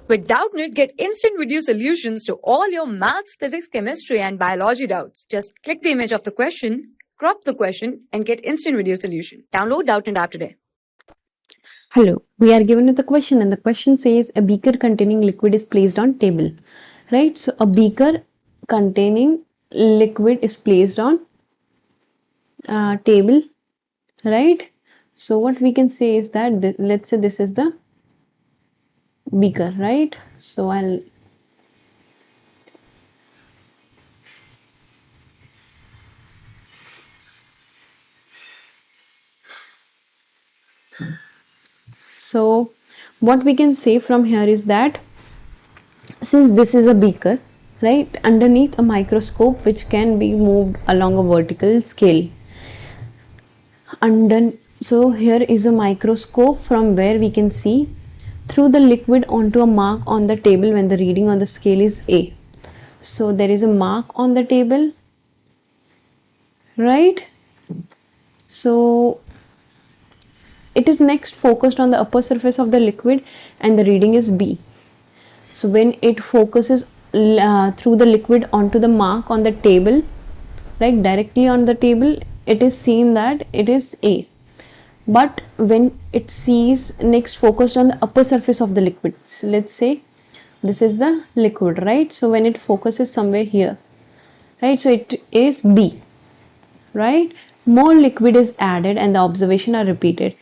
With Doubtnut, get instant video solutions to all your maths, physics, chemistry, and biology doubts. Just click the image of the question, crop the question, and get instant video solution. Download Doubtnut app today. Hello, we are given with the question, and the question says a beaker containing liquid is placed on table, right? So a beaker containing liquid is placed on table, right? So what we can say is that let's say this is the beaker, right? So what we can say from here is that since this is a beaker, right, underneath a microscope which can be moved along a vertical scale. So here is a microscope from where we can see through the liquid onto a mark on the table when the reading on the scale is A. So there is a mark on the table, right? So it is next focused on the upper surface of the liquid and the reading is B. So when it focuses through the liquid onto the mark on the table, like directly on the table, it is seen that it is A. But when it sees next focused on the upper surface of the liquid, so let's say this is the liquid, right? So when it focuses somewhere here, right, so it is B, right? More liquid is added and the observation are repeated.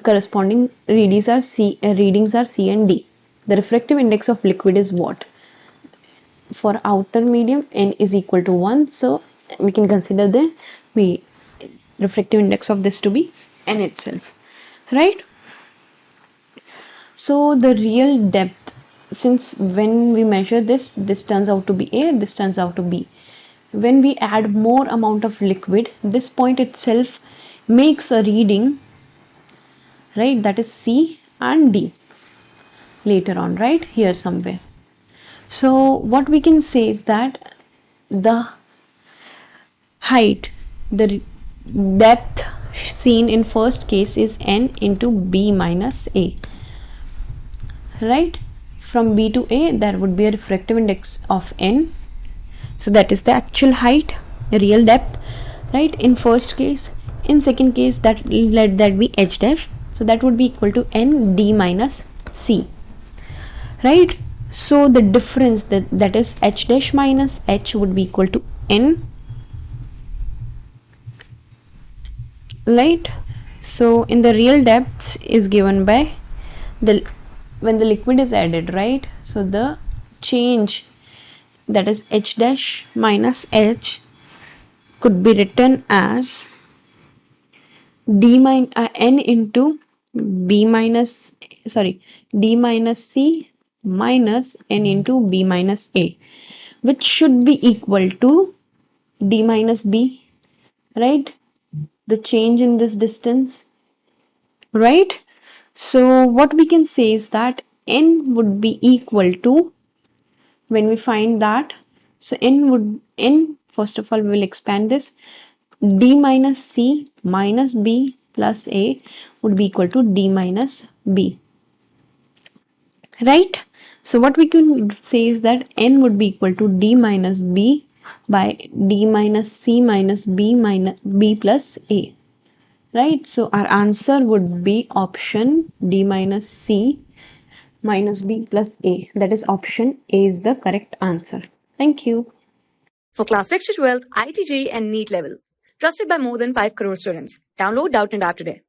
Corresponding readings are C and D. The refractive index of liquid is what? For outer medium, n is equal to 1, so we can consider the refractive index of this to be n itself, right? So the real depth, since when we measure this turns out to be A, this turns out to B. When we add more amount of liquid, this point itself makes a reading, right, that is C and D later on, right, here somewhere. So what we can say is that the height, the depth seen in first case is n into B minus A, right? From B to A there would be a refractive index of n, so that is the actual height, real depth, right, in first case. In second case, that let that be h dash, so that would be equal to n d minus c, right? So the difference that is h dash minus h would be equal to n, right? So in the real depth is given by when the liquid is added, right? So the change, that is h dash minus h, could be written as n into d minus c minus n into b minus a, which should be equal to d minus b, right? The change in this distance, right? So what we can say is that n would be equal to, when we find that, so n first of all we will expand this, d minus c minus b plus a would be equal to d minus b, right? So what we can say is that n would be equal to d minus b by d minus c minus b plus a, right? So our answer would be option d minus c minus b plus a, that is option A is the correct answer. Thank you. For class 6 to 12, IIT JEE and NEET level. Trusted by more than 5 crore students. Download Doubtnut app today.